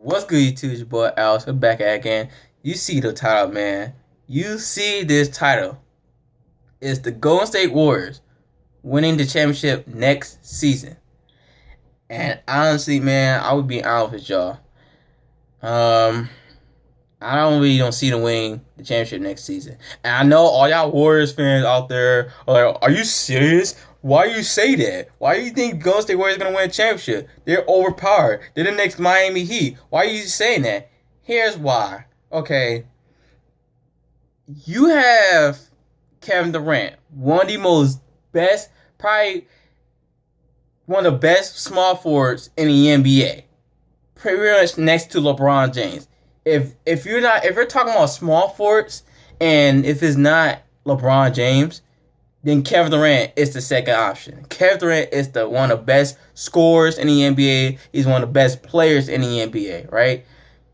What's good, YouTube? It's your boy Alex. We're back at again. You see the title, man. You see this title. It's the Golden State Warriors winning the championship next season. And honestly, man, I would be honest with y'all. Um, I don't see them winning the championship next season. And I know all y'all Warriors fans out there are like, "Are you serious? Why you say that? Why do you think Golden State Warriors gonna win a championship? They're overpowered. They're the next Miami Heat. Why are you saying that?" Here's why. Okay, you have Kevin Durant, one of the most best, probably one of the best small forwards in the NBA, pretty much next to LeBron James. If you're talking about small forwards, and if it's not LeBron James, then Kevin Durant is the second option. Kevin Durant is the one of the best scorers in the NBA. He's one of the best players in the NBA, right?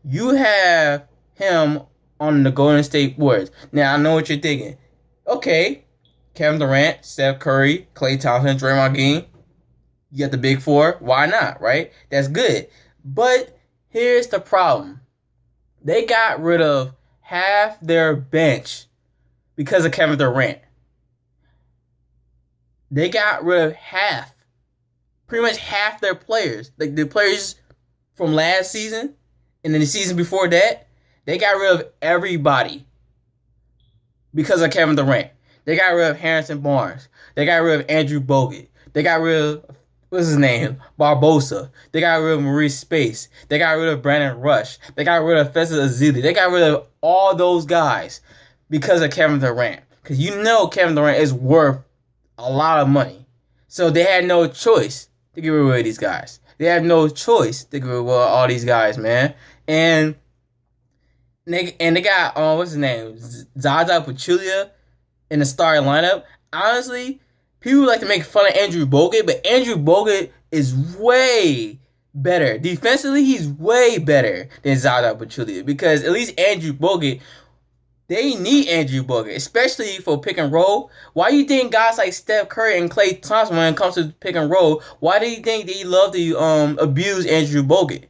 You have him on the Golden State Warriors. Now, I know what you're thinking. Okay, Kevin Durant, Steph Curry, Klay Thompson, Draymond Green. You got the big four. Why not, right? That's good. But here's the problem. They got rid of half their bench because of Kevin Durant. They got rid of pretty much half their players. Like the players from last season and then the season before that, they got rid of everybody because of Kevin Durant. They got rid of Harrison Barnes. They got rid of Andrew Bogut. They got rid of, what's his name? Barbosa. They got rid of Maurice Space. They got rid of Brandon Rush. They got rid of Fesa Azili. They got rid of all those guys because of Kevin Durant. Because you know Kevin Durant is worth a lot of money. So they had no choice to get rid of these guys. They had no choice to get rid of all these guys, man. And they got what's his name? Zaza Pachulia in the starting lineup. Honestly, people like to make fun of Andrew Bogut, but Andrew Bogut is way better. Defensively, he's way better than Zaza Pachulia because at least Andrew Bogut, they need Andrew Bogut, especially for pick and roll. Why do you think guys like Steph Curry and Klay Thompson, when it comes to pick and roll, why do you think they love to abuse Andrew Bogut?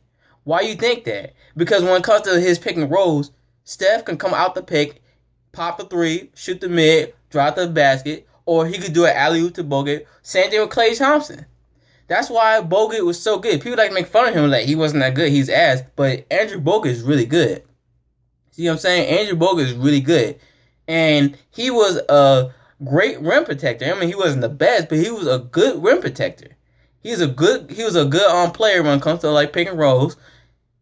Why do you think that? Because when it comes to his pick and rolls, Steph can come out the pick, pop the three, shoot the mid, drop the basket, or he could do an alley-oop to Bogut. Same thing with Klay Thompson. That's why Bogut was so good. People like to make fun of him like he wasn't that good. He's ass. But Andrew Bogut is really good. See what I'm saying? Andrew Bogut is really good. And he was a great rim protector. I mean, he wasn't the best, but he was a good rim protector. He was a good player when it comes to like pick and rolls.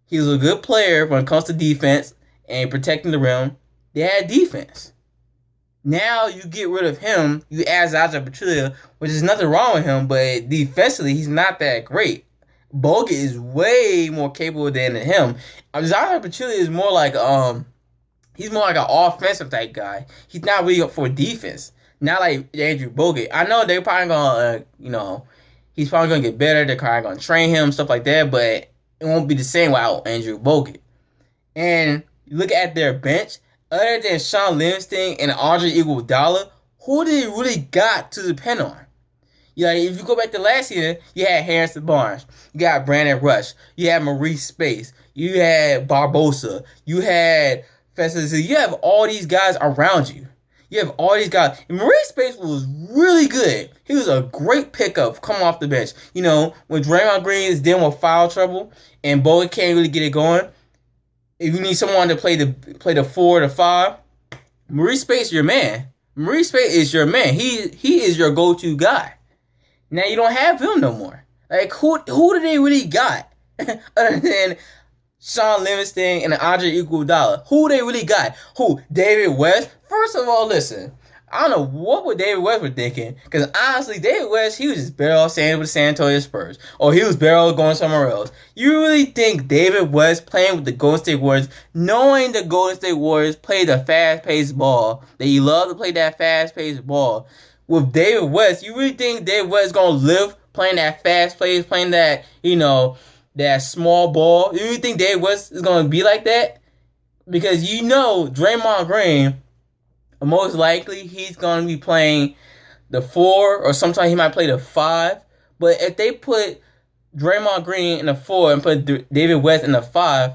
He was a good player when it comes to defense and protecting the rim. They had defense. Now you get rid of him, you add Zaza Pachulia, which is nothing wrong with him, but defensively he's not that great. Bogut is way more capable than him. Zaza Pachulia is more like he's more like an offensive type guy. He's not really up for defense. Not like Andrew Bogut. I know they're probably gonna he's probably gonna get better. They're probably gonna train him, stuff like that, but it won't be the same without Andrew Bogut. And you look at their bench, other than Shaun Livingston and Andre Iguodala, who did they really got to depend on? If you go back to last season, you had Harrison Barnes, you got Brandon Rush, you had Maurice Space, you had Barbosa, you had Fesa. You have all these guys around you. You have all these guys. And Maurice Space was really good. He was a great pickup coming off the bench. When Draymond Green is dealing with foul trouble and Bogut can't really get it going, if you need someone to play the 4 or the 5, Maurice Space is your man. Maurice Space is your man. He is your go-to guy. Now you don't have him no more. Like who do they really got other than Shaun Livingston and Andre Iguodala? Who they really got? Who? David West? First of all, listen. I don't know what David West was thinking. Because honestly, David West, he was just better off staying with the San Antonio Spurs. Or he was better off going somewhere else. You really think David West playing with the Golden State Warriors, knowing the Golden State Warriors play the fast-paced ball, that you love to play that fast-paced ball, with David West, you really think David West is going to live playing that fast pace, playing that, that small ball? You really think David West is going to be like that? Because Draymond Green, most likely he's going to be playing the 4, or sometimes he might play the 5. But if they put Draymond Green in the 4 and put David West in the 5,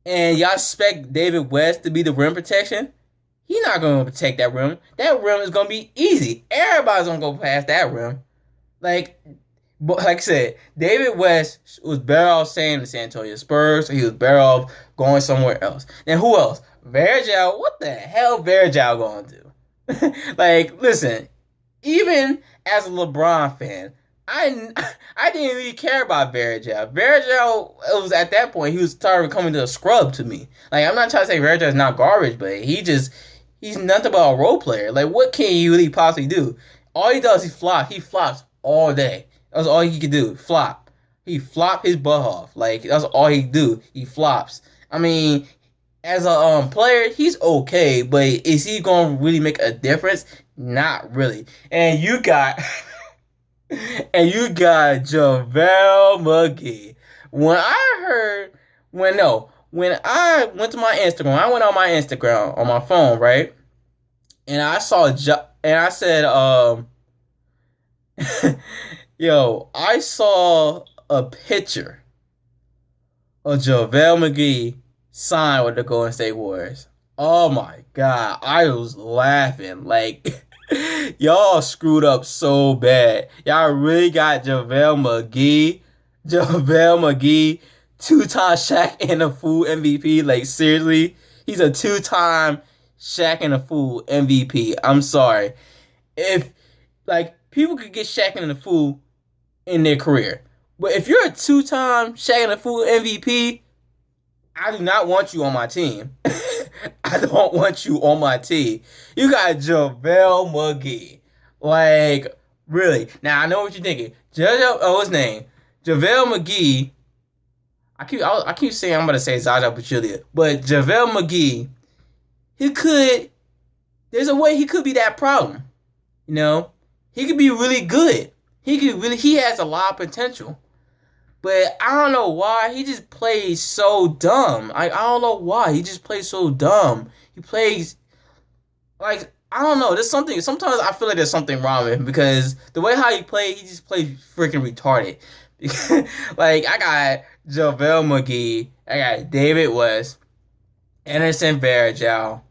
and y'all expect David West to be the rim protection, he's not going to protect that rim. That rim is going to be easy. Everybody's going to go past that rim. Like I said, David West was better off staying in the San Antonio Spurs, or he was better off going somewhere else. And who else? Varejao. What the hell Varejao going to do? Like, listen, even as a LeBron fan, I didn't really care about Varejao. Varejao, it was at that point, he was starting coming to a scrub to me. Like, I'm not trying to say Varejao is not garbage, but he's nothing but a role player. Like, what can he really possibly do? All he does is flop. He flops all day. That's all he could do. Flop. He flop his butt off. Like, that's all he do. He flops. I mean, as a player, he's okay, but is he going to really make a difference? Not really. And you got JaVale McGee. When I went to my Instagram, I went on my Instagram on my phone, right? And I saw and I said, yo, I saw a picture of JaVale McGee signed with the Golden State Warriors. Oh my God, I was laughing. Like, y'all screwed up so bad. Y'all really got JaVale McGee. JaVale McGee, 2-time Shaq and a Fool MVP. Like, seriously? He's a 2-time Shaq and a Fool MVP. I'm sorry. If, like, people could get Shaq and a Fool in their career. But if you're a 2-time Shaq and a Fool MVP, I do not want you on my team. I don't want you on my team. You got JaVale McGee. Like, really. Now, I know what you're thinking. What's his name? JaVale McGee. I keep saying I'm going to say Zaza Pachulia. But JaVale McGee, there's a way he could be that problem. You know? He could be really good. He has a lot of potential. But I don't know why. He just plays so dumb. I don't know why. He just plays so dumb. He plays, like, I don't know. There's something. Sometimes I feel like there's something wrong with him because the way how he just plays freaking retarded. Like, I got JaVale McGee. I got David West. Anderson Varejao.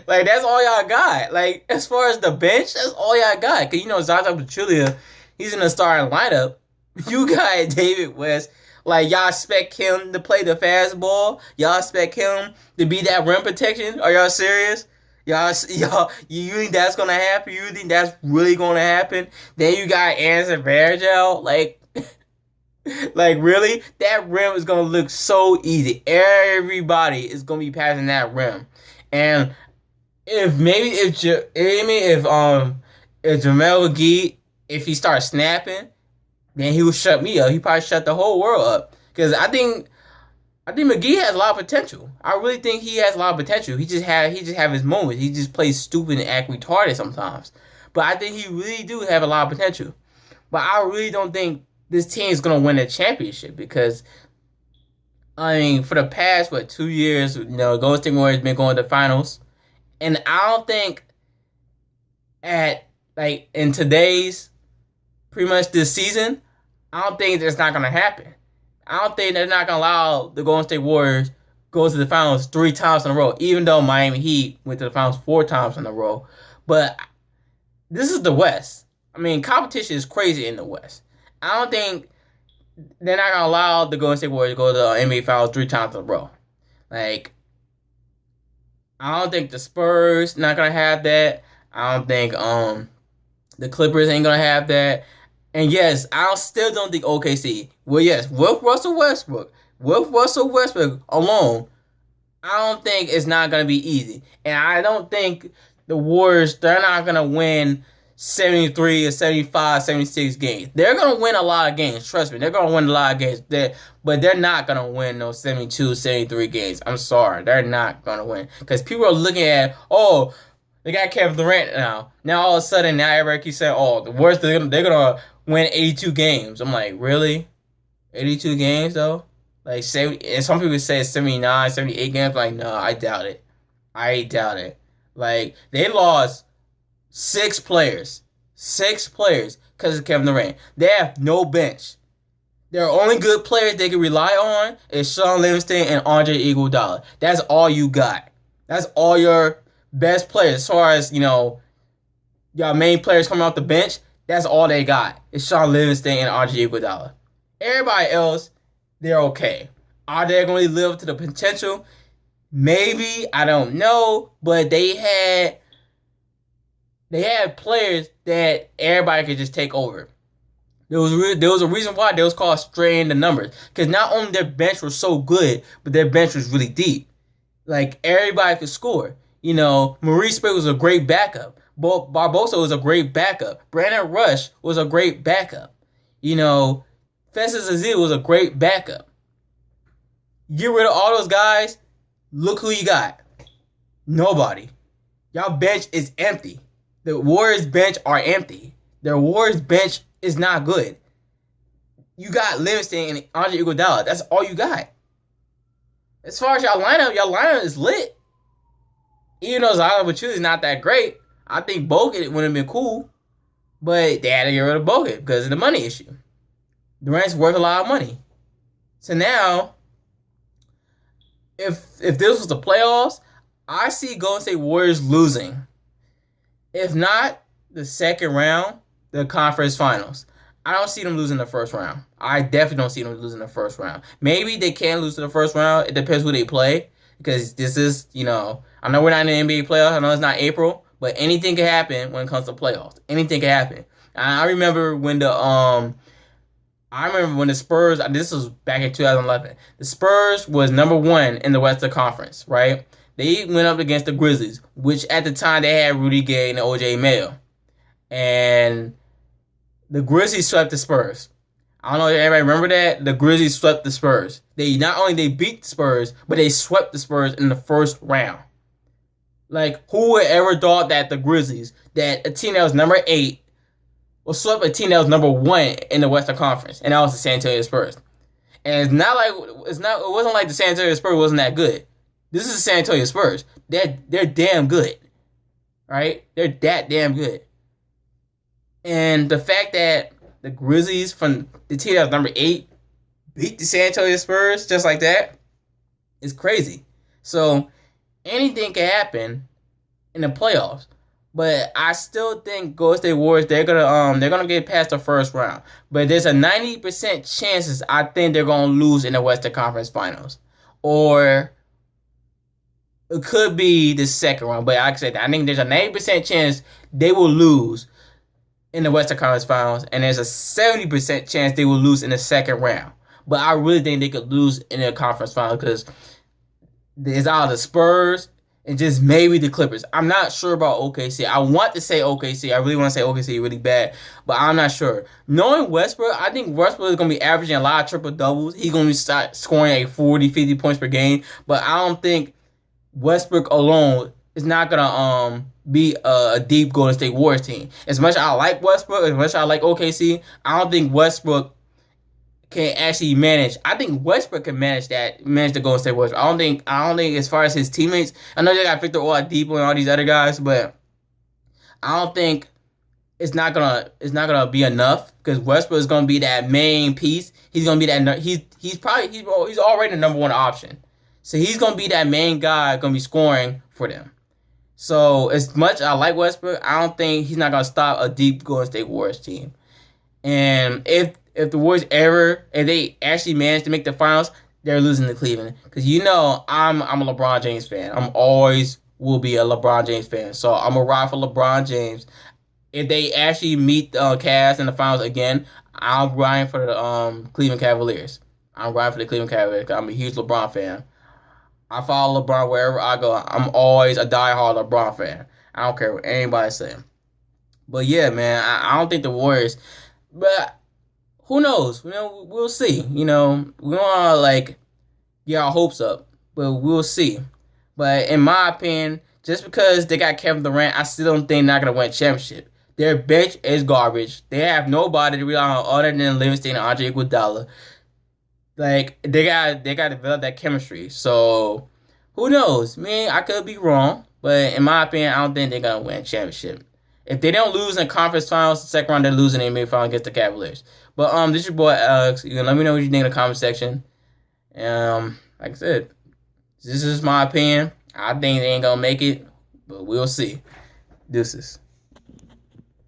Like, that's all y'all got. Like, as far as the bench, that's all y'all got. Because, you know, Zaza Pachulia, he's in the starting lineup. You got David West. Like, y'all expect him to play the fast ball? Y'all expect him to be that rim protection? Are y'all serious? You think that's going to happen? You think that's really going to happen? Then you got Anderson Varejao. Like, really? That rim is going to look so easy. Everybody is going to be passing that rim. And if JaVale McGee, if he starts snapping, then he will shut me up. He probably shut the whole world up. Because I think McGee has a lot of potential. I really think he has a lot of potential. He just have his moments. He just plays stupid and act retarded sometimes. But I think he really do have a lot of potential. But I really don't think this team is gonna win a championship because, I mean, for the past 2 years, you know, Golden State Warriors been going to the finals. And I don't think in today's pretty much this season, I don't think that's not going to happen. I don't think they're not going to allow the Golden State Warriors go to the finals 3 times in a row, even though Miami Heat went to the finals 4 times in a row. But this is the West. I mean, competition is crazy in the West. I don't think they're not going to allow the Golden State Warriors to go to the NBA finals 3 times in a row. Like, I don't think the Spurs not going to have that. I don't think the Clippers ain't going to have that. And yes, I still don't think OKC. Well, yes, with Russell Westbrook alone, I don't think it's not going to be easy. And I don't think the Warriors, they're not going to win 73 or 75, 76 games. They're going to win a lot of games. Trust me, they're going to win a lot of games. But they're not going to win those 72, 73 games. I'm sorry. They're not going to win. Because people are looking at, oh, they got Kevin Durant now. Now all of a sudden, now everybody keeps saying, oh, the worst, they're gonna win 82 games. I'm like, really? 82 games, though? Like, and some people say 79, 78 games. Like, no, I doubt it. Like, they lost 6 players. 6 players. because of Kevin Durant. They have no bench. Their only good players they can rely on is Shaun Livingston and Andre Iguodala. That's all you got. That's all your best players. As far as, your main players coming off the bench, that's all they got. It's Shaun Livingston and Andre Iguodala. Everybody else, they're okay. Are they going to live up to the potential? Maybe. I don't know. But they had players that everybody could just take over. There was a reason why they was called straying the numbers. Because not only their bench was so good, but their bench was really deep. Like, everybody could score. Maurice Spray was a great backup. Barbosa was a great backup. Brandon Rush was a great backup. Festus Ezeli was a great backup. Get rid of all those guys, look who you got. Nobody. Y'all bench is empty. The Warriors bench are empty. The Warriors bench is not good. You got Livingston and Andre Iguodala. That's all you got. As far as your lineup is lit. Even though Zion Pachulia is not that great, I think Bogut would have been cool. But they had to get rid of Bogut because of the money issue. Durant's worth a lot of money. So now, if this was the playoffs, I see Golden State Warriors losing. If not the second round, the conference finals. I don't see them losing the first round. I definitely don't see them losing the first round. Maybe they can lose to the first round. It depends who they play. Because this is, I know we're not in the NBA playoffs. I know it's not April. But anything can happen when it comes to playoffs. Anything can happen. I remember when the Spurs, this was back in 2011. The Spurs was number 1 in the Western Conference, right? They went up against the Grizzlies, which at the time they had Rudy Gay and OJ Mayo. And the Grizzlies swept the Spurs. I don't know if everybody remember that. The Grizzlies swept the Spurs. They not only they beat the Spurs, but they swept the Spurs in the first round. Like, who would ever thought that the Grizzlies, that a team that was number 8, will swept a team that was number 1 in the Western Conference, and that was the San Antonio Spurs. And it wasn't like the San Antonio Spurs wasn't that good. This is the San Antonio Spurs. They're damn good. Right? They're that damn good. And the fact that the Grizzlies from the team that was number 8 beat the San Antonio Spurs just like that is crazy. So anything can happen in the playoffs. But I still think Golden State Warriors, they're gonna get past the first round. But there's a 90% chances I think they're gonna lose in the Western Conference Finals. Or it could be the second round. But like I said, I think there's a 90% chance they will lose in the Western Conference Finals. And there's a 70% chance they will lose in the second round. But I really think they could lose in the conference finals because there's either the Spurs and just maybe the Clippers. I'm not sure about OKC. I want to say OKC. I really want to say OKC really bad, but I'm not sure. Knowing Westbrook, I think Westbrook is going to be averaging a lot of triple-doubles. He's going to start scoring like 40, 50 points per game, but I don't think Westbrook alone is not going to be a deep Golden State Warriors team. As much as I like Westbrook, as much as I like OKC, I don't think Westbrook can actually manage. I think Westbrook can manage the Golden State Warriors. I don't think as far as his teammates, I know they got Victor Oladipo and all these other guys, but I don't think it's not gonna be enough because Westbrook is gonna be that main piece. He's gonna be that. He's already the number 1 option, so he's gonna be that main guy gonna be scoring for them. So as much as I like Westbrook, I don't think he's not gonna stop a deep Golden State Warriors team. And if the Warriors if they actually manage to make the finals, they're losing to Cleveland. Because I'm a LeBron James fan. I'm always will be a LeBron James fan. So I'm a ride for LeBron James. If they actually meet the Cavs in the finals again, I'm riding for the Cleveland Cavaliers. I'm riding for the Cleveland Cavaliers because I'm a huge LeBron fan. I follow LeBron wherever I go. I'm always a diehard LeBron fan. I don't care what anybody's saying. But yeah, man, I don't think the Warriors. But who knows? We'll see. We don't want to get our hopes up, but we'll see. But in my opinion, just because they got Kevin Durant, I still don't think they're not gonna win a championship. Their bench is garbage. They have nobody to rely on other than Livingston and Andre Iguodala. They got to develop that chemistry. So who knows? I could be wrong, but in my opinion, I don't think they're gonna win a championship. If they don't lose in conference finals, the second round they're losing in the NBA final against the Cavaliers. But this is your boy Alex. You can let me know what you think in the comment section. Like I said, this is my opinion. I think they ain't gonna make it, but we'll see. Deuces.